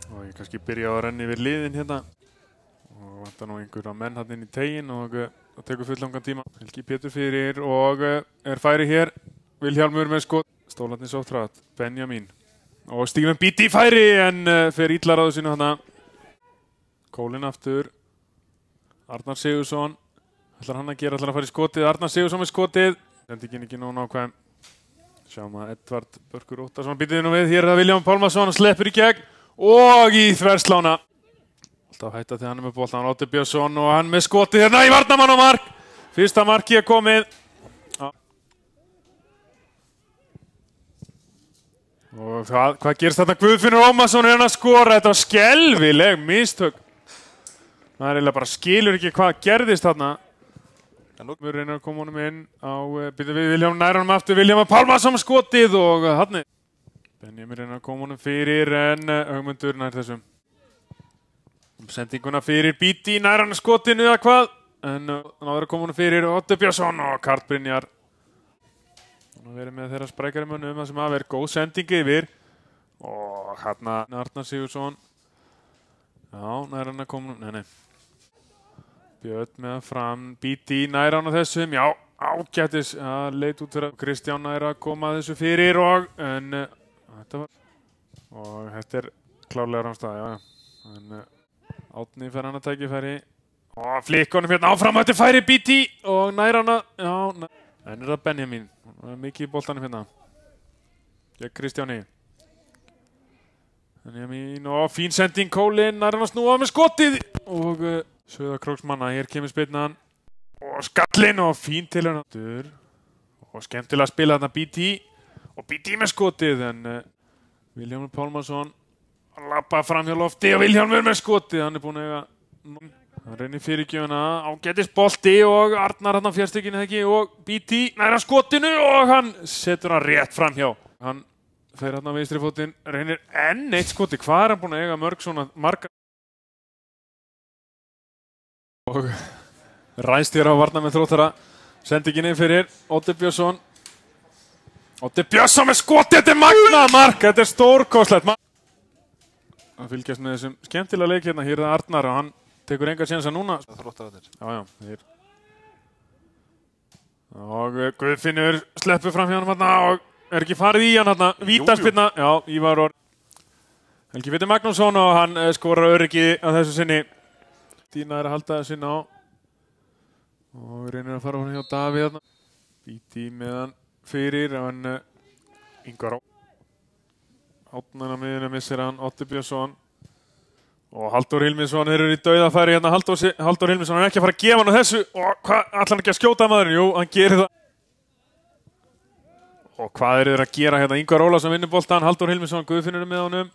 Og ég kannski byrja á að renna yfir liðin hérna. Og vantar nú einhverja menn hann inn í teginn og það tekur fulllangan tíma. Helgi Pétur fyrir og er færi hér. Vilhjálmur með skot. Stólarnir sótt hratt. Benjamin. Og Steven Beatty færi en fer illa ráðu sínu hana. Kólin aftur. Arnar Sigursson. Ætlar hann að gera, ætlar að fara í skotið. Arnar Sigursson með skotið. Sendingin ekki nóg nákvæm. Sjáum að Edvard Börkur Óttarsson býtir nú við. Hér er það Vilhjálmur Pálmason og sleppur í gegn. Og í þverslána. Alltaf hætta þegar hann er með boltan. Otti Björnsson og hann með skotið hérna í varnarmann og mark. Fyrsta markið er komið. Og hvað gerst þarna? Guðfinnur Ómarsson er hann að skora. Þetta var skelfileg mistök. Það er eiginlega bara skilur ekki hvað gerðist þarna. Við reynir að koma honum inn á býtum við Vilhjálmur nær honum aftur. Vilhjálmur Pálmason skotið og hann. Benjamin reynir að koma honum fyrir en Ögmundur nær þessum. Sendinguna fyrir Beatty nær hann skotinu eða hvað. En náður að koma honum fyrir Otti Björnsson og Karl Brynjar. Við erum með þeirra sprækari mönnum það sem að vera góð sending yfir. Og hérna Arnar Sigursson. Já, nær hann að koma honum. Nei. Björn með fram. Beatty nær hann á þessum. Já, ágættis. Leit út fyrir að Kristján nær að koma þessu fyrir og en þetta var. Og þetta er klárlega rámstað, já. En Átni fer hann að tækifæri. Og flikkonum hérna áfram þetta færi Beatty og nær hann að, já. En er það Benjamin. Mikið í boltanum hérna. Gegn Kristjáni. Benjamin og fín sending Kólin. Nær hann að snúa með skotið. Og Sauðárkróksmanna, hér kemur spyrnan. Og skallinn og fín til hann. Og skemmtilega að spila þarna Beatty. Og Beatty með skotið en Vilhjálmur Pálmason lappa fram hjá lofti og Vilhjálmur með skotið. Hann er búinn að eiga. Hann reynir fyrirgjöfuna. Ágætis bolti og Arnar hann á fjærstykkinu ekki. Og Beatty nær að skotinu og hann setur hann rétt fram hjá. Hann fer hann á vinstri fótinn. Reynir enn eitt skoti. Hvað er hann búinn að eiga mörg svona marga? Og ræst hér á varna með Þróttara. Sendingin inn fyrir Otti Björnsson. Otti Björnsson með skoti. Þetta er magnað mark. Þetta er stórkostlegt mark. Að fylgjast með þessum skemmtilega leik hérna. Hér er það Arnar og hann tekur enga sénsa núna. Þróttaraðir. Já. Og Guðfinnur sleppur fram hjá hann hérna og er ekki farið í hann hérna. Vítaspyrna. Já, Ívar og Helgi Pétur Magnússon og hann skorar öryggi á þessu sinni. Tína er að halda þessi ná og reynir að fara hún hjá Davíð. Beatty með hann fyrir en Ingvar Átnan á miðjunni missir hann Otti Björnsson og Halldór Hilmisson eru í dauðafæri hérna. Halldór Hilmisson er ekki að fara að gefa hann á þessu og hvað ætlar hann ekki að skjóta maðurinn? Jú, hann gerir það. Og hvað eru þeir að gera hérna? Ingvar Ólafsson vinnur boltann, Halldór Hilmisson, Guðfinnur með honum.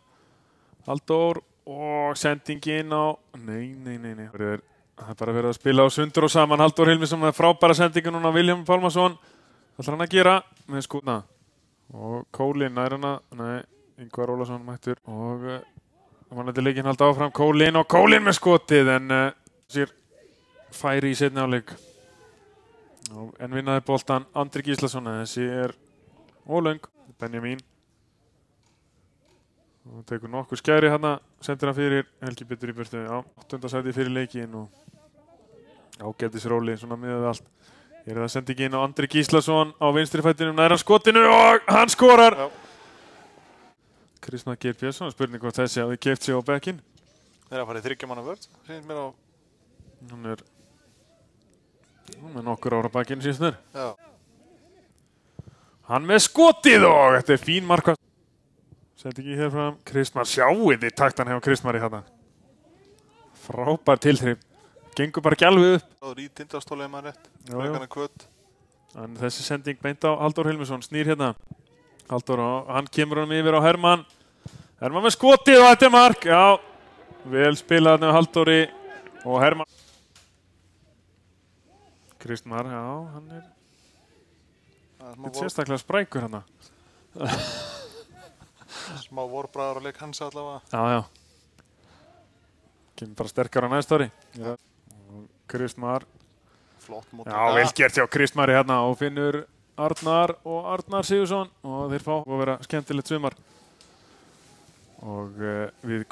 Halldór og sendingin á. Nei. Það er bara verið að spila á sundur og saman. Halldór Hilmisson með frábæra sendingu núna. Vilhjálmur Pálmason. Það ætlar hann að gera með skotna. Og Kólin nær hana. Nei, Ingvar Ólafsson mættur. Og vanlega leikinn halda áfram. Kólin og Kólin með skotið en sér færi í seinni hálfleik. En vinnaði boltan Andri Gíslason. Þessi er ólöng. Benjamin. Og tekur nokkuð skæri hérna, sendir hann fyrir Helgi Pétur í burtu. Já, 8. sæti fyrir leikinn og ágætis róli, svona miðað við allt. Hér er það sendingin á Andri Gíslason á vinstri fætinum nær að skotinu og hann skorar! Já. Kristmar Geir Björnsson, spurning hvort þessi hafi keypt sig á bekkinn. Þeir eru að fara í 3 manna vörð, sýnir mér á. Hún er með nokkur ára bakkinn síðan þér. Já. Hann með skotið og þetta er fín markvart. Sendingi hér fram, Kristmar, sjáuði taktan hjá Kristmari þarna. Frábær tilþrif, gengur bara ekki alveg upp. Það er í tindastóli maður rétt, frækana kvöt. En þessi sending beint á Halldór Hilmisson, snýr hérna. Halldór og hann kemur hann yfir á Hermann. Hermann með skotið og þetta er mark, já. Vel spilað með Halldóri og Hermann. Kristmar, já, hann er sérstaklega sprækur hérna. Smá vorbræður og leik hans allavega. Já. Kemur bara sterkar á næsta ári. Kristmar. Flott mót. Já, vel gert hjá Kristmari hérna og finnur Arnar og Arnar Sigursson og þeir fá að vera skemmtilegt sumar og við